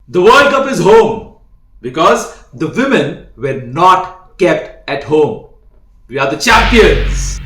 The World Cup is home because the women were not kept at home. We are the champions.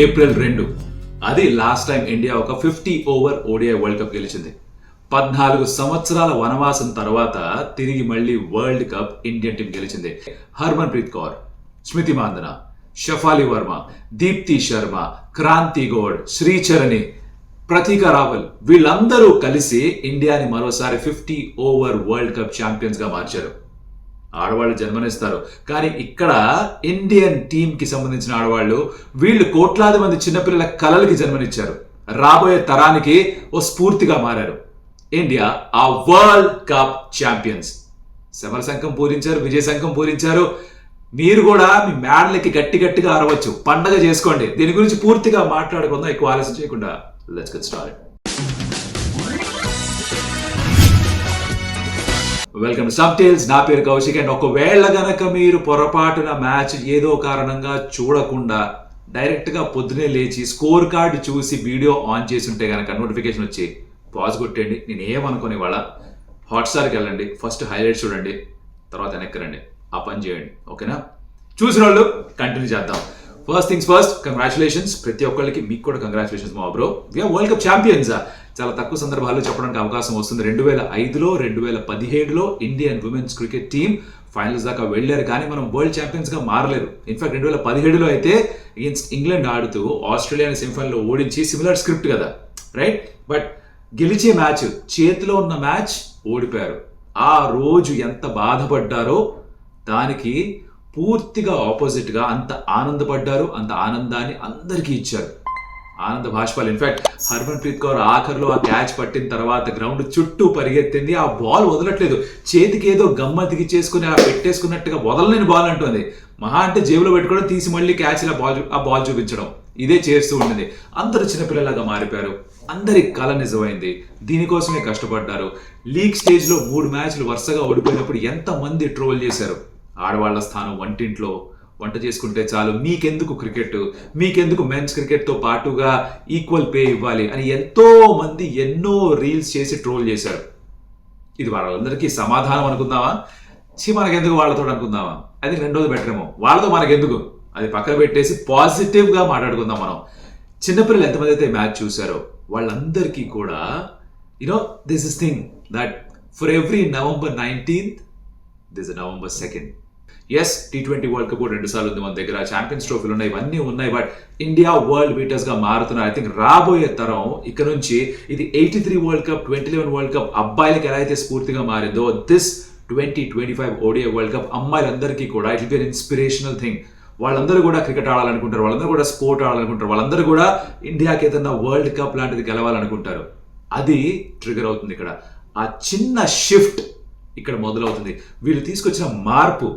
April 2 అది last time India ఒక 50 over ODI world cup గెలిచింది. 14 సంవత్సరాల వనవాసం తర్వాత తిరిగి మళ్ళీ world cup Indian team గెలిచింది. హర్మన్ ప్రీత్ కౌర్, స్మృతి మాందన, షఫాలి వర్మ, దీప్తి శర్మ, క్రాంతి గౌడ్, శ్రీచరణి, ప్రతీక రావల్ వీళ్ళందరూ కలిసి ఇండియాని మరోసారి 50 ఓవర్ వరల్డ్ కప్ ఛాంపియన్స్ గా మార్చారు. ఆడవాళ్ళు జన్మనిస్తారు, కానీ ఇక్కడ ఇండియన్ టీమ్ కి సంబంధించిన ఆడవాళ్ళు వీళ్ళు కోట్లాది మంది చిన్నపిల్లల కలలకి జన్మనిచ్చారు. రాబోయే తరానికి ఓ స్ఫూర్తిగా మారారు. ఇండియా ఆ వరల్డ్ కప్ ఛాంపియన్స్. సమర శంఖం పూరించారు, విజయ శంఖం పూరించారు. మీరు కూడా మీ మేడలకి గట్టిగా అరవచ్చు, పండగ చేసుకోండి. దీని గురించి పూర్తిగా మాట్లాడుకుందాం, ఎక్కువ ఆలస్యం చేయకుండా. Let's get started. Welcome to some tales. నా పేరు కౌశిక్. అండ్ ఒకవేళ గనక మీరు పొరపాటున మ్యాచ్ ఏదో కారణంగా చూడకుండా డైరెక్ట్గా పొద్దునే లేచి స్కోర్ కార్డు చూసి వీడియో ఆన్ చేసి ఉంటే కనుక నోటిఫికేషన్ వచ్చి పాజ్ కొట్టండి. నేను ఏమనుకోని వాళ్ళ హాట్స్టార్కి వెళ్ళండి, ఫస్ట్ హైలైట్స్ చూడండి, తర్వాత వెనక్కి రండి. ఆ పని చేయండి, ఓకేనా? చూసిన వాళ్ళు కంటిన్యూ చేద్దాం. ఫస్ట్ థింగ్స్ ఫస్ట్, కంగ్రాచులేషన్స్ ప్రతి ఒక్కరికి. మీకు కూడా కంగ్రాచులేషన్స్ మా bro. We're world cup champions. చాలా తక్కువ సందర్భాల్లో చెప్పడానికి అవకాశం వస్తుంది. 2005లో 2017లో Indian women's cricket team finals దాకా వెళ్ళారు, కానీ మనం వరల్డ్ ఛాంపియన్స్ గా మారలేదు. ఇన్ఫాక్ట్ 2017లో అయితే అగేన్స్ట్ ఇంగ్లాండ్ ఆడుతూ ఆస్ట్రేలియాని సెమీఫైనల్లో ఓడించి, సిమిలర్ స్క్రిప్ట్ కదా, రైట్? బట్ గెలిచే మ్యాచ్, చేతిలో ఉన్న మ్యాచ్ ఓడిపోయారు. ఆ రోజు ఎంత బాధపడ్డారో దానికి పూర్తిగా ఆపోజిట్ గా అంత ఆనందపడ్డారు. అంత ఆనందాన్ని అందరికీ ఇచ్చారు, ఆనంద భాష్పాలు. ఇన్ఫాక్ట్ హర్మన్ ప్రీత్ కౌర్ ఆఖర్లో ఆ క్యాచ్ పట్టిన తర్వాత గ్రౌండ్ చుట్టూ పరిగెత్తింది. ఆ బాల్ వదలట్లేదు, చేతికి ఏదో గమ్మతికి చేసుకుని ఆ పెట్టేసుకున్నట్టుగా వదలలేని బాల్ అంటుంది. మహా అంటే జేబులో పెట్టుకోవడం, తీసి మళ్ళీ క్యాచ్ ఆ బాల్ చూపించడం, ఇదే చేస్తూ ఉండింది. అందరూ చిన్నపిల్లలాగా మారిపోయారు. అందరి కళ నిజమైంది. దీనికోసమే కష్టపడ్డారు. లీగ్ స్టేజ్ లో 3 మ్యాచ్లు వరుసగా ఓడిపోయినప్పుడు ఎంతమంది ట్రోల్ చేశారు. ఆడవాళ్ల స్థానం వంటింట్లో, వంట చేసుకుంటే చాలు, మీకెందుకు క్రికెట్, మీకెందుకు మెన్స్ క్రికెట్తో పాటుగా ఈక్వల్ పే ఇవ్వాలి అని ఎంతో మంది ఎన్నో రీల్స్ చేసి ట్రోల్ చేశారు. ఇది వాళ్ళందరికీ సమాధానం అనుకుందామా? మనకెందుకు వాళ్ళతో అనుకుందామా? అది రెండోది బెటర్ ఏమో. వాళ్ళతో మనకెందుకు, అది పక్కన పెట్టేసి పాజిటివ్గా మాట్లాడుకుందాం మనం. చిన్నపిల్లలు ఎంతమంది అయితే మ్యాచ్ చూశారో వాళ్ళందరికీ కూడా this is thing that for every November 19th this is November 2nd. Yes, T20 world cup 2 సార్లు ఉంది మన దగ్గర, ఛాంపియన్స్ ట్రోఫీలు ఉన్నాయి, ఇవన్నీ ఉన్నాయి. బట్ ఇండియా వరల్డ్ బీటర్స్ గా మారుతున్నారు. ఐ థింక్ రాబోయే తరం ఇక నుంచి ఇది 83 వరల్డ్ కప్, 2011 వరల్డ్ కప్ అబ్బాయిలకి ఎలా అయితే స్ఫూర్తిగా మారిందో, దిస్ 2025 ఓడిఐ వరల్డ్ కప్ అమ్మాయిలందరికీ కూడా it will be an inspirational thing. వాళ్ళందరూ కూడా క్రికెట్ ఆడాలనుకుంటారు, వాళ్ళందరూ కూడా స్పోర్ట్ ఆడాలనుకుంటారు, వాళ్ళందరూ కూడా ఇండియాకి ఏదైనా వరల్డ్ కప్ లాంటిది గెలవాలనుకుంటారు. అది ట్రిగర్ అవుతుంది ఇక్కడ. ఆ చిన్న షిఫ్ట్ ఇక్కడ మొదలవుతుంది. వీళ్ళు తీసుకొచ్చిన మార్పు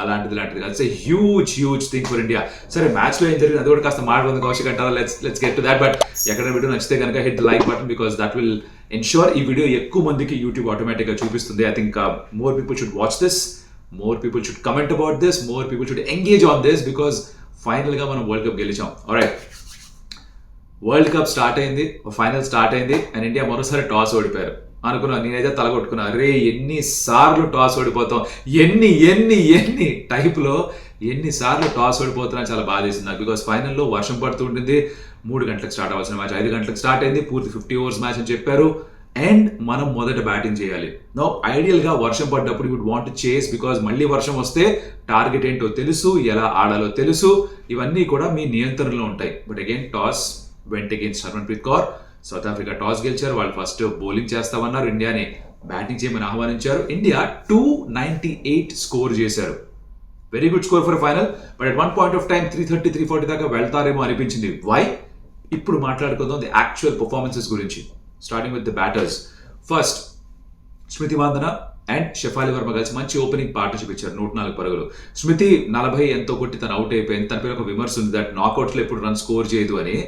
అలాంటిది కాదు. Huge thing for India. సరే, మ్యాచ్ లో ఏం జరిగింది అది కూడా కాస్త మాట్లాడుతుంది కౌశిక్ అంటారా. Let's get to that. But ఎక్కడ వీడియో నచ్చితే కనుక hit the like button, because that will ensure ఈ వీడియో ఎక్కువ మందికి యూట్యూబ్ ఆటోమేటిక్ గా చూపిస్తుంది. I think more people should watch this, more people should comment about this, more people should engage on this, because final గా మనం world cup గెలిచాం. Alright, world cup start అయింది, final start అయింది, and India మరోసారి toss ఓడిపోయారు. అనుకున్నాను, నేనైతే తలగొట్టుకున్నా, రే ఎన్నిసార్లు టాస్ ఓడిపోతాం, ఎన్ని టైప్లో ఎన్నిసార్లు టాస్ ఓడిపోతున్నా చాలా బాధ చేసింది నాకు. బికాస్ ఫైనల్లో వర్షం పడుతూ ఉంటుంది, 3 గంటలకు స్టార్ట్ అవ్వాల్సిన మ్యాచ్ 5 గంటలకు స్టార్ట్ అయింది, పూర్తి 50 ఓవర్స్ మ్యాచ్ అని చెప్పారు. అండ్ మనం మొదట బ్యాటింగ్ చేయాలి. నో ఐడియల్గా వర్షం పడ్డప్పుడు వుడ్ వాంట్ చేస్, బికాజ్ మళ్ళీ వర్షం వస్తే టార్గెట్ ఏంటో తెలుసు, ఎలా ఆడాలో తెలుసు, ఇవన్నీ కూడా మీ నియంత్రణలో ఉంటాయి. But again toss went against Harmanpreet Kaur. South Africa toss గెలిచారు, వాళ్ళు ఫస్ట్ బౌలింగ్ చేస్తామన్నారు, ఇండియాని బ్యాటింగ్ చేయమని ఆహ్వానించారు. ఇండియా 298 స్కోర్ చేశారు. Very good score for final. But at one point of time 330, 340 దాకా వెళ్తారేమో అనిపించింది. వై? ఇప్పుడు మాట్లాడుకుందాం ది యాక్చువల్ పర్ఫార్మెన్సెస్ గురించి. Starting with the batters. First Smriti Mandhana and Shafali Verma కలిసి మంచి ఓపెనింగ్ పార్ట్నర్షిప్ ఇచ్చారు. 104 పరుగులు. స్మృతి 40 ఎంతో కొట్టి తను అవుట్ అయిపోయింది. తన పేరు ఒక విమర్శ ఉంది దట్ నాకౌట్స్లో ఎప్పుడు రన్ స్కోర్ చేయదు అని.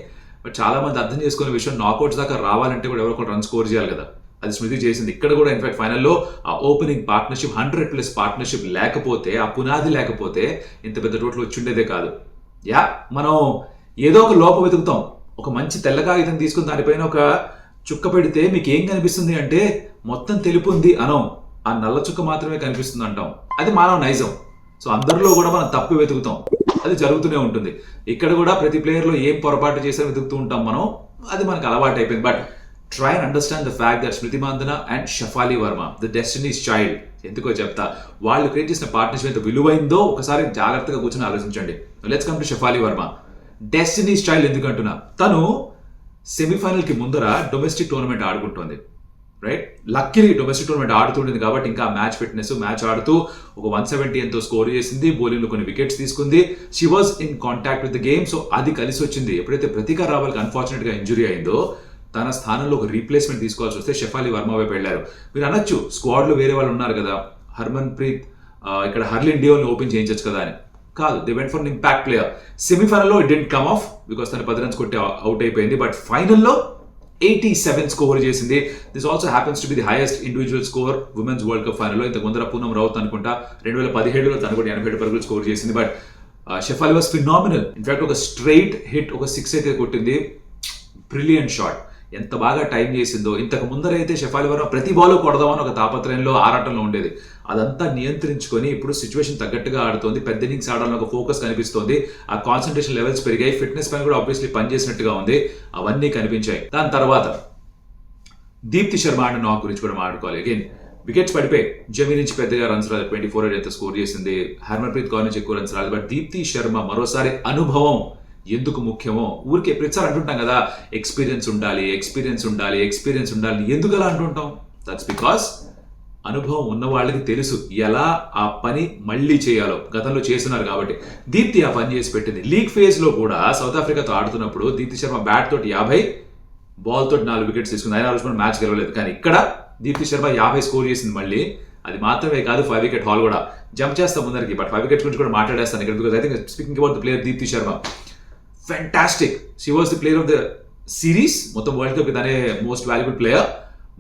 బట్ చాలా మంది అర్థం చేసుకునే విషయం, నాకౌట్స్ దాకా రావాలంటే కూడా ఎవరో ఒకరు రన్ స్కోర్ చేయాలి కదా. అది స్మృతి చేసింది. ఇక్కడ కూడా ఇన్ఫాక్ట్ ఫైనల్లో ఆ ఓపెనింగ్ పార్ట్నర్షిప్ 100+ పార్ట్నర్షిప్ లేకపోతే, ఆ పునాది లేకపోతే ఇంత పెద్ద టోటల్ వచ్చి ఉండేదే కాదు. యా, మనం ఏదో ఒక లోపం వెతుకుతాం. ఒక మంచి తెల్ల కాగితం తీసుకుని దానిపైన ఒక చుక్క పెడితే మీకు ఏం కనిపిస్తుంది అంటే మొత్తం తెలుపు ఉంది అనం, ఆ నల్ల చుక్క మాత్రమే కనిపిస్తుంది అంటాం. అది మానవ నైజం. సో అందరిలో కూడా మనం తప్పు వెతుకుతాం, అది జరుగుతూనే ఉంటుంది. ఇక్కడ కూడా ప్రతి ప్లేయర్లో ఏం పొరపాటు చేశారో వెతుకుతూ ఉంటాం మనం, అది మనకు అలవాటు అయిపోయింది. But try and understand the fact that Smriti Mandhana and Shafali Verma the destiny's child. ఎందుకో చెప్తా. వాళ్ళు క్రియేట్ చేసిన పార్ట్నర్షిప్ ఎంత విలువైందో ఒకసారి జాగ్రత్తగా కూర్చొని ఆలోచించండి. Let's come to Shafali Verma. Destiny's child ఎందుకు అంటున్నా? తను సెమీఫైనల్ కి ముందర డొమెస్టిక్ టోర్నమెంట్ ఆడుకుంటోంది, రైట్? లక్కీలీ డొమెస్టిక్ టోర్నమెంట్ ఆడుతుండేది కాబట్టి ఇంకా మ్యాచ్ ఫిట్నెస్, మ్యాచ్ ఆడుతూ ఒక 170 ఎంతో స్కోర్ చేసింది, బౌలింగ్ లో కొన్ని వికెట్స్ తీసుకుంది. She was in contact with the game. So అది కలిసి వచ్చింది. ఎప్పుడైతే ప్రతీకార్ రావాల్కి అన్ఫార్చునేట్ గా ఇంజురీ అయిందో, తన స్థానంలో ఒక రీప్లేస్మెంట్ తీసుకోవాల్సి వస్తే షెఫాలి వర్మ వైపు వెళ్ళారు. మీరు అనొచ్చు స్క్వాడ్ లో వేరే వాళ్ళు ఉన్నారు కదా, హర్మన్ప్రీత్ ఇక్కడ హర్లిన్ డియోల్ని ఓపెన్ చేయించచ్చు కదా అని. కాదు, they went for impact player. సెమీఫైనల్లో it didn't come off because తను 10 runs కొట్టి అవుట్ అయిపోయింది. బట్ ఫైనల్లో 87 స్కోర్ చేసింది. This also happens to be the highest individual score women's world cup ఫైనల్లో. ఇంతకు ముందర పూనం రౌత్ అనుకుంటా 2017లో తను కూడా 87 పరుగులు స్కోర్ చేసింది. But Shefali was phenomenal. In fact ఒక స్ట్రైట్ హిట్, ఒక 6 అయితే కొట్టింది. Brilliant shot. ఎంత బాగా టైం చేసిందో. ఇంతకు ముందరైతే షెఫాలి వర్మ ప్రతి బాల్ కొడదామని ఒక తాపత్రయంలో, ఆరాటంలో ఉండేది. అదంతా నియంత్రించుకొని ఇప్పుడు సిచ్యువేషన్ తగ్గట్టుగా ఆడుతోంది. పెద్ద ఇన్నింగ్స్ ఆడాలని ఒక ఫోకస్ కనిపిస్తోంది. ఆ కాన్సన్ట్రేషన్ లెవెల్స్ పెరిగాయి. ఫిట్నెస్ పైన కూడా ఆబ్వియస్లీ పనిచేసినట్టుగా ఉంది. అవన్నీ కనిపించాయి. దాని తర్వాత దీప్తి శర్మ అండ్ నాక్ గురించి కూడా మాట్లాడుకోవాలి. అగైన్ వికెట్స్ పడిపోయి జమీ నుంచి పెద్దగా రన్స్ రాలేదు. 24 అయితే స్కోర్ చేసింది. హర్మన్ప్రీత్ కౌర్ నుంచి ఎక్కువ రన్స్ రాలేదు. బట్ దీప్తి శర్మ మరోసారి అనుభవం ఎందుకు ముఖ్యమో ఊరికే ప్రతిసారి అంటుంటాం కదా, ఎక్స్పీరియన్స్ ఉండాలి, ఎక్స్పీరియన్స్ ఉండాలి, ఎక్స్పీరియన్స్ ఉండాలి. ఎందుకు అలా అంటుంటాం? దట్స్ బికాస్ అనుభవం ఉన్న వాళ్ళకి తెలుసు ఎలా ఆ పని మళ్ళీ చేయాలో. గతంలో చేస్తున్నారు కాబట్టి దీప్తి ఆ పని చేసి పెట్టింది. లీగ్ ఫేజ్ లో కూడా సౌత్ ఆఫ్రికాతో ఆడుతున్నప్పుడు దీప్తి శర్మ బ్యాట్ తోటి 50, బాల్ తోటి 4 వికెట్స్ తీసుకుంది. అయినా రోజు మ్యాచ్ గెలవలేదు. కానీ ఇక్కడ దీప్తి శర్మ 50 స్కోర్ చేసింది. మళ్ళీ అది మాత్రమే కాదు, 5 wicket హాల్ కూడా. జంప్ చేస్తాం ముందరికి, బట్ 5 wickets గురించి కూడా మాట్లాడేస్తాను ఇక్కడ. Because I think speaking about the player Deepti Sharma, fantastic. She was the player of the series. మొత్తం వరల్డ్ కప్ తనే most valuable player.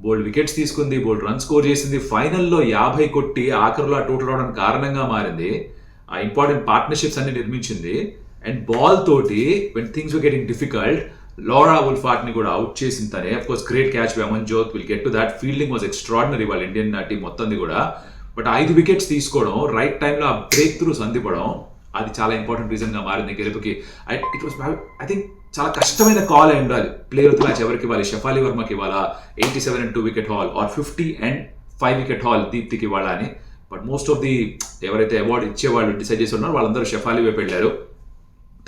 Bold wickets తీసుకుంది, బోల్డ్ రన్ స్కోర్ చేసింది. ఫైనల్లో 50 కొట్టి ఆఖరిలో ఆ టోటల్ రావడానికి కారణంగా మారింది. ఆ ఇంపార్టెంట్ పార్ట్నర్షిప్స్ అన్ని నిర్మించింది. అండ్ బాల్ తోటి when things were getting difficult, Laura Wolvaardt ని కూడా అవుట్ చేసింది తనే. Of course great catch by Amanjot, will get to that. Fielding was extraordinary వాళ్ళ ఇండియన్ టీం మొత్తంది కూడా. బట్ 5 wickets తీసుకోవడం, రైట్ టైంలో ఆ బ్రేక్ త్రూస్ అందిపడం, అది చాలా ఇంపార్టెంట్ రీజన్ గా మారింది గెలుపుకి. ఇట్ వాస్ ఐ థింక్ చాలా కష్టమైన కాల్ అయి ఉండాలి. ప్లేయర్ ఆఫ్ ద మ్యాచ్ ఎవరికి ఇవ్వాలి? షెఫాలి వర్మకి ఇవ్వాలా? 87 and 2 wicket haul, or 50 and 5 wicket haul దీప్తికి ఇవ్వాలా అని. బట్ మోస్ట్ ఆఫ్ ది ఎవరైతే అవార్డు ఇచ్చేవాళ్ళు డిసైడ్ చేసి ఉన్నారో వాళ్ళందరూ షెఫాలి వైపు వెళ్ళారు.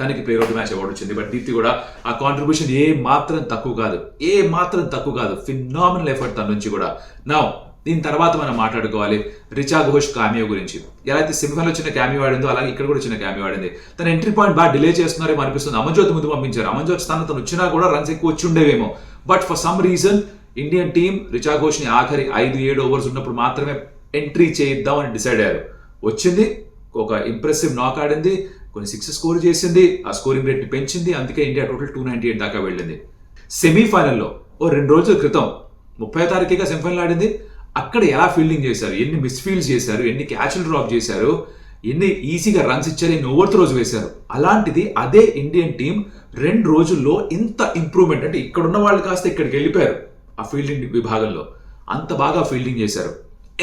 తనకి player of the match award వచ్చింది. బట్ దీప్తి కూడా ఆ కాంట్రిబ్యూషన్ ఏ మాత్రం తక్కువ కాదు. ఫినామినల్ ఎఫర్ట్ తన నుంచి కూడా. నా దీని తర్వాత మనం మాట్లాడుకోవాలి రిచా ఘోష్ క్యామియో గురించి. ఎలా అయితే సెమీఫైనల్ వచ్చిన క్యామియో ఆడిందో అలాగే ఇక్కడ కూడా వచ్చిన క్యామియో ఆడింది. తన ఎంట్రీ పాయింట్ బాగా డిలే చేస్తున్నారేమో అనిపిస్తుంది. అమన్జోత్ ముందు పంపించారు. అమన్జోత్ స్థానం తను వచ్చినా కూడా రన్స్ ఎక్కువ వచ్చి ఉండేవేమో. But for some reason Indian team Richa Ghosh ని ఆఖరి 5-7 overs ఉన్నప్పుడు మాత్రమే ఎంట్రీ చేయిద్దాం అని డిసైడ్ అయ్యారు. వచ్చింది, ఒక ఇంప్రెసివ్ నాక్ ఆడింది, కొన్ని 6 స్కోర్ చేసింది, ఆ స్కోరింగ్ రేట్ ని పెంచింది. అందుకే ఇండియా టోటల్ 298 దాకా వెళ్ళింది. సెమీఫైనల్లో 2 రోజుల క్రితం 30వ తారీఖుగా సెమీఫైనల్ ఆడింది. అక్కడ ఎలా ఫీల్డింగ్ చేశారు, ఎన్ని మిస్ఫీల్డ్స్ చేశారు, ఎన్ని క్యాచ్లు డ్రాప్ చేశారు, ఎన్ని ఈజీగా రన్స్ ఇచ్చారు, ఎన్ని ఓవర్ త్రోస్ వేశారు. అలాంటిది అదే ఇండియన్ టీం 2 రోజుల్లో ఇంత ఇంప్రూవ్మెంట్. అంటే ఇక్కడ ఉన్న వాళ్ళు కాస్త ఇక్కడికి వెళ్ళిపోయారు ఆ ఫీల్డింగ్ విభాగంలో. అంత బాగా ఫీల్డింగ్ చేశారు.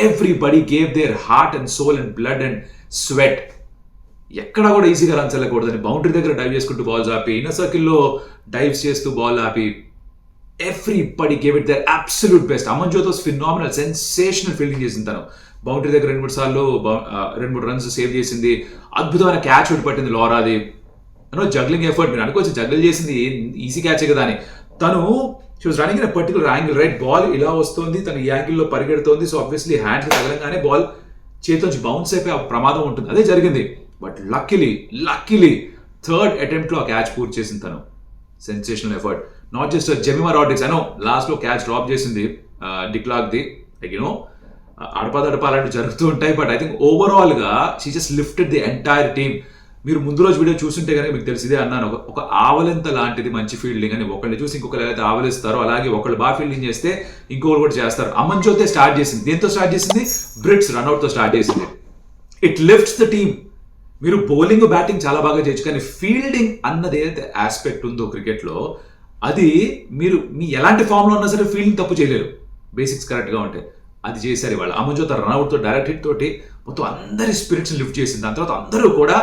Everybody gave their heart and soul and blood and sweat. ఎక్కడా కూడా ఈజీగా రన్స్ వెళ్ళకూడదని బౌండరీ దగ్గర డైవ్ చేసుకుంటూ బాల్స్ ఆపి, ఇన్నర్ సర్కిల్లో డైవ్స్ చేస్తూ బాల్ ఆపి, everybody gave it their absolute best. Amanjot was phenomenal, sensational fielding చేసింది తను. బౌండరీ దగ్గర 2-3 రన్స్ సేవ్ చేసింది. అద్భుతమైన క్యాచ్ ఒకటి పట్టింది లోరాది. జగ్లింగ్ ఎఫర్ట్, మీరు అనుకోవచ్చు జగ్లింగ్ చేసింది ఈజీ క్యాచే కదా అని. తను she was running in particular angle, right? Ball ఇలా వస్తుంది, తను ఈ యాంగిల్లో పరిగెడుతోంది. సో ఆబ్వియస్లీ హ్యాండ్స్ తగలంగానే బాల్ చేతిలోంచి బౌన్స్ అయిపోయి ఆ ప్రమాదం ఉంటుంది. అదే జరిగింది. బట్ లక్కీలీ థర్డ్ అటెంప్ట్ లో ఆ క్యాచ్ పూర్తి చేసింది తను. Sensational effort. Not just Jemimah Rodrigues, అనో లాస్ట్ లో క్యాచ్ డ్రాప్ చేసింది డిక్లార్క్ది. లైక్ యూనో అడపా అలాంటివి జరుగుతూ ఉంటాయి. బట్ ఐ థింక్ ఓవరాల్ గా she just lifted the entire team. మీరు ముందు రోజు వీడియో చూస్తుంటే కనుక మీకు తెలిసిదే అన్నాను, ఒక ఆవలింత లాంటిది మంచి ఫీల్డింగ్ అని. ఒకళ్ళు చూసి ఇంకొకరు ఏదైతే ఆవలిస్తారో అలాగే ఒకళ్ళు బాగా ఫీల్డింగ్ చేస్తే ఇంకొకరు కూడా చేస్తారు. అమన్జోతే స్టార్ట్ చేసింది. దేంతో స్టార్ట్ చేసింది? బ్రిట్స్ రన్అట్ తో స్టార్ట్ చేసింది. It lifts the team. మీరు బౌలింగ్ బ్యాటింగ్ చాలా బాగా చేయొచ్చు, కానీ ఫీల్డింగ్ అన్నది ఏదైతే ఆస్పెక్ట్ ఉందో క్రికెట్లో, అది మీరు మీ ఎలాంటి ఫామ్లో ఉన్నా సరే ఫీల్డింగ్ తప్పు చేయలేరు, బేసిక్స్ కరెక్ట్గా ఉంటాయి. అది చేశారు ఇవాళ. అమన్జోత్ రన్అట్తో డైరెక్ట్ హిట్ తోటి మొత్తం అందరి స్పిరిట్స్ లిఫ్ట్ చేసింది. దాని తర్వాత అందరూ కూడా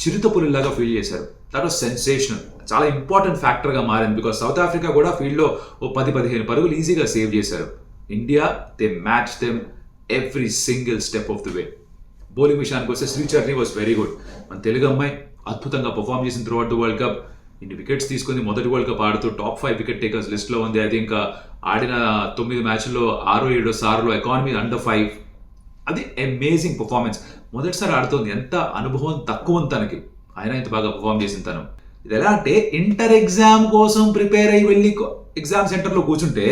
చిరుతపులిలాగా ఫీల్ చేశారు. That was sensational. చాలా ఇంపార్టెంట్ ఫ్యాక్టర్గా మారింది. బికాస్ సౌత్ ఆఫ్రికా కూడా ఫీల్డ్లో 10-15 పరుగులు ఈజీగా సేవ్ చేశారు. India they match them every single step of the way. Bowling విషయానికి వస్తే శ్రీచర్ని వాస్ వెరీ గుడ్. మన తెలుగు అమ్మాయి అద్భుతంగా పర్ఫామ్ చేసిన through out the world cup. ఇన్ని వికెట్స్ తీసుకుంది. మొదటి వరల్డ్ కప్ ఆడుతూ టాప్ 5 వికెట్ టేకర్స్ లిస్ట్లో ఉంది. అది ఇంకా ఆడిన 9 మ్యాచ్ల్లో 6-7 సార్లు ఎకానమీ అండర్ 5. అది అమేజింగ్ పర్ఫార్మెన్స్. మొదటిసారి ఆడుతోంది. ఎంత అనుభవం తక్కువ తనకి, ఆయన ఇంత బాగా పర్ఫామ్ చేసిన తను. ఇది ఎలా అంటే ఇంటర్ ఎగ్జామ్ కోసం ప్రిపేర్ అయ్యి వెళ్ళి ఎగ్జామ్ సెంటర్లో కూర్చుంటే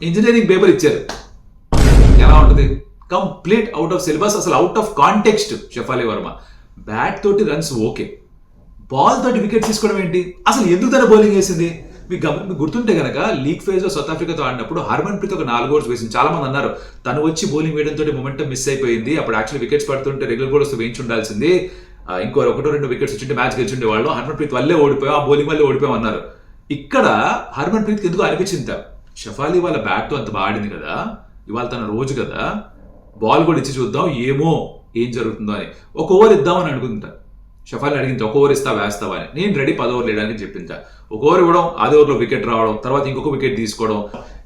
ఇంజనీరింగ్ పేపర్ ఇచ్చారు, ఎలా ఉంటుంది? కంప్లీట్ అవుట్ ఆఫ్ సిలబస్, అసలు out of context. Shafali Varma bat తోటి రన్స్ ఓకే, బాల్ తోటి వికెట్ తీసుకోవడం ఏంటి? అసలు ఎందుకు తన బౌలింగ్ వేసింది? మీకు గుర్తుంటే కనుక లీగ్ ఫేజ్ లో సౌత్ ఆఫ్రికాతో ఆడినప్పుడు హర్మన్ ప్రీత్ ఒక 4 ఓవర్స్ వేసింది. చాలా మంది అన్నారు తను వచ్చి బౌలింగ్ వేయడంతో మొమెంటం మిస్ అయిపోయింది, అప్పుడు యాక్చువల్లీ వికెట్స్ పడుతుంటే రెగ్యులర్ బౌలర్స్ వేయించి ఉండాల్సింది, ఇంకో 1-2 వికెట్స్ వచ్చింటే మ్యాచ్ గెలిచిండే వాళ్ళు. హర్మన్ ప్రీత్ వల్లే ఓడిపోయాం, ఆ బౌలింగ్ వల్లే ఓడిపోయాం అన్నారు. ఇక్కడ హర్మన్ ప్రీత్ ఎందుకు అనిపించింది, షఫాలి వాళ్ళ బ్యాట్ తో అంత బాగా ఆడింది కదా, ఇవాళ తన రోజు కదా, బాల్ కూడా ఇచ్చి చూద్దాం ఏమో ఏం జరుగుతుందో అని. ఒక ఓవర్ ఇద్దామని అనుకుంటా. షఫాలి అడిగింది ఒక ఓవర్ ఇస్తా వేస్తావా అని. నేను రెడీ 10 ఓవర్లు వేయడానికి చెప్పింది. ఒక ఓవర్ ఇవ్వడం, అదే ఓవర్లో వికెట్ రావడం, తర్వాత ఇంకొక వికెట్ తీసుకోవడం.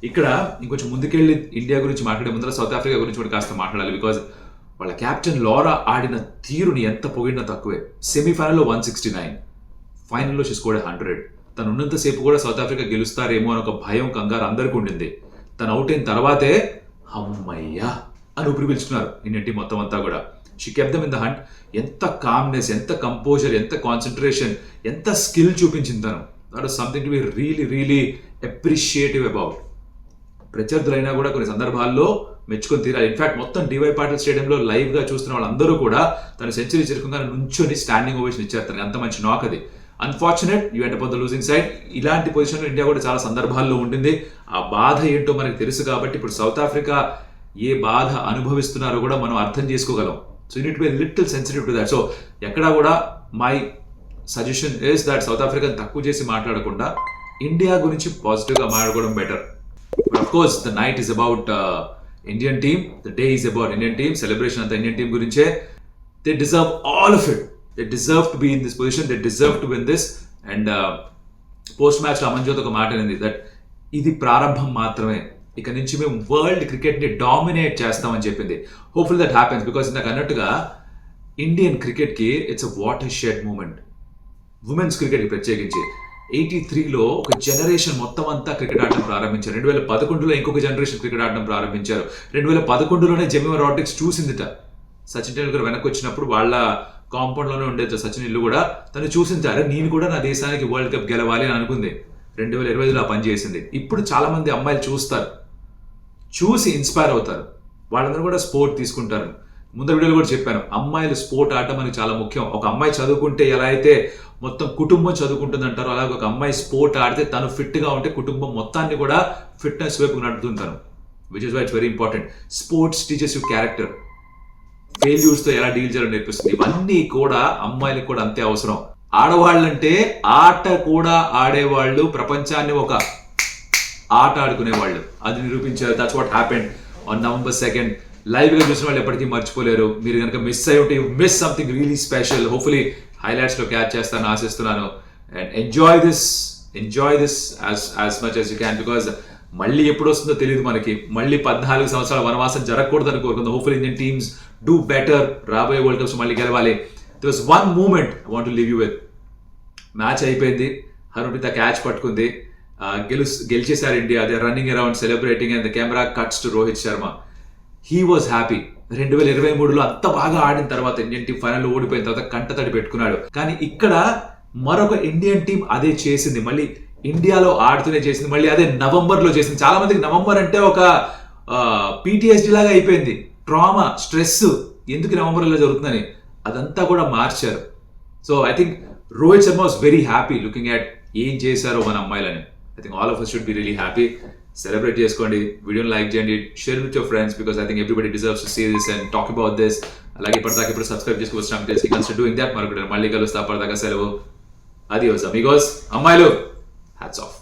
ఇక్కడ ఇంకొంచెం ముందుకెళ్ళి ఇండియా గురించి మాట్లాడే ముందర సౌత్ ఆఫ్రికా గురించి కూడా కాస్త మాట్లాడాలి. బికాజ్ వాళ్ళ కెప్టెన్ లోరా ఆడిన తీరుని ఎంత పొగిడినా తక్కువే. సెమీఫైనల్లో 169, ఫైనల్లో షీ స్కోర్డ్ 100. తను ఉన్నంతసేపు కూడా సౌత్ ఆఫ్రికా గెలుస్తారేమో అని ఒక భయం, కంగారు అందరికీ ఉండింది. తను అవుట్ అయిన తర్వాతే అమ్మయ్యా అని ఊపిరి పీల్చుకున్నారు ఇండియన్ టీం మొత్తం అంతా కూడా. She kept them in the hunt. ఎంత కామ్నెస్, ఎంత కంపోజర్, ఎంత కాన్సన్ట్రేషన్, ఎంత స్కిల్ చూపించింది తను. That was something to be really appreciative about. ప్రత్యర్థులైనా కూడా కొన్ని సందర్భాల్లో మెచ్చుకొని తీరాలి. ఇన్ఫాక్ట్ మొత్తం డివై పాటిల్ స్టేడియంలో లైవ్ గా చూస్తున్న వాళ్ళందరూ కూడా తను సెంచరీ చేరుకుందని నుంచొని స్టాండింగ్ ఓవేషన్ ఇచ్చారు. తనకి అంత మంచి నాక్ అది. Unfortunate you end up on the losing side. ఇలాంటి పొజిషన్లో ఇండియా కూడా చాలా సందర్భాల్లో ఉండింది. ఆ బాధ ఏంటో మనకు తెలుసు కాబట్టి ఇప్పుడు సౌత్ ఆఫ్రికా ఏ బాధ అనుభవిస్తున్నారో కూడా మనం అర్థం చేసుకోగలం. So you need to be little sensitive to that. So ఎక్కడా కూడా my suggestion is that south ఆఫ్రికాని తక్కువ చేసి మాట్లాడకుండా ఇండియా గురించి పాజిటివ్గా మాట్లాడుకోవడం better. But of course the night is about Indian team, the day is about Indian team. Celebration అంతా ఇండియన్ టీమ్ గురించే. They deserve all of it. They deserve to be in this position. They deserve to win this. And post match లో అమన్జోత్ ఒక మాట అనేది that ఇది ప్రారంభం మాత్రమే, ఇక నుంచి మేము వరల్డ్ క్రికెట్ ని డామినేట్ చేస్తామని చెప్పింది. Hopeful that happens. బికాస్ ఇందాక అన్నట్టుగా ఇండియన్ క్రికెట్ కి it's a watershed moment. Women's cricket కి ప్రత్యేకించి 83లో ఒక జనరేషన్ మొత్తం అంతా క్రికెట్ ఆడడం ప్రారంభించారు. 2011లో ఇంకొక జనరేషన్ క్రికెట్ ఆడడం ప్రారంభించారు. 2011లోనే జెమిమా రాడ్రిక్స్ చూసిందిట. సచిన్ టెండూల్కర్ వెనక్కి వచ్చినప్పుడు వాళ్ళ కాంపౌండ్ లోనే ఉండేది సచిన్ ఇల్లు కూడా. తను చూసించారు నేను కూడా నా దేశానికి వరల్డ్ కప్ గెలవాలి అని అనుకుంది. 2025లో ఆ పని చేసింది. ఇప్పుడు చాలా మంది అమ్మాయిలు చూస్తారు, చూసి ఇన్స్పైర్ అవుతారు. వాళ్ళందరూ కూడా స్పోర్ట్ తీసుకుంటారు. ముందు వీడియోలో కూడా చెప్పాను, అమ్మాయిలు స్పోర్ట్ ఆడటం మనకి చాలా ముఖ్యం. ఒక అమ్మాయి చదువుకుంటే ఎలా అయితే మొత్తం కుటుంబం చదువుకుంటుంది అంటారో, అలాగే ఒక అమ్మాయి స్పోర్ట్ ఆడితే తను ఫిట్ గా ఉంటే కుటుంబం మొత్తాన్ని కూడా ఫిట్నెస్ వైపు నడుపుతుంటారు. Which is why it's very important. Sports teachers you character. ఫెయిల్యూర్స్ తో ఎలా డీల్ చేయాలో నేర్పిస్తుంది. ఇవన్నీ కూడా అమ్మాయిలకు కూడా అంతే అవసరం. ఆడవాళ్ళంటే ఆట కూడా ఆడేవాళ్ళు, ప్రపంచాన్ని ఒక ఆట ఆడుకునేవాళ్ళు. అది నిరూపించారు. That's what happened on November 2nd. Live గా చూసిన వాళ్ళు ఎప్పటికీ మర్చిపోలేరు. మీరు కనుక మిస్ అయ్యి ఉంటే miss something really special. Hopefully highlights లో క్యాచ్ చేస్తాను ఆశిస్తున్నాను. And enjoy this as much as you can, because మళ్ళీ ఎప్పుడు వస్తుందో తెలియదు మనకి. మళ్ళీ 14 సంవత్సరాల వనవాసం జరగకూడదని కోరుకుందాం. Hopefully Indian teams do better. రాబోయే వరల్డ్ కప్స్ మళ్ళీ గెలవాలి. There was one moment I want to leave you with. Match అయిపోయింది, హర్మన్ప్రీత్ క్యాచ్ పట్టుకుంది, గెలిచేశారు India. They running around celebrating and the camera cuts to Rohit Sharma. He was happy. 2023లో అంత బాగా ఆడిన తర్వాత ఇండియన్ టీం ఫైనల్లో ఓడిపోయిన తర్వాత కంటతడి పెట్టుకున్నాడు. కానీ ఇక్కడ మరొక ఇండియన్ టీం అదే చేసింది. మళ్ళీ ఇండియాలో ఆడుతూనే చేసింది, మళ్ళీ అదే నవంబర్లో చేసింది. చాలా మందికి నవంబర్ అంటే ఒక PTSD లాగా అయిపోయింది. ట్రామా, స్ట్రెస్, ఎందుకు నవంబర్లో జరుగుతుందని అదంతా కూడా మార్చారు. So I think Rohit Sharma was very happy looking at ఏం చేశారో మన అమ్మాయిలని. I think all of us should be really happy. Celebrate చేసుకోండి, వీడియోని లైక్ చేయండి, share with your friends because I think everybody deserves to see this and talk about this. అలాగే ఇప్పటిదాకా subscribe చేసుకోవచ్చు, తెలిసి కన్సిడర్ డూయింగ్ దట్. మరొకటి మళ్ళీ కలుస్తా. అప్పటిదాకా సెలవు. అదియోస్ అమిగోస్. అమ్మాయిలు హ్యాట్స్ ఆఫ్.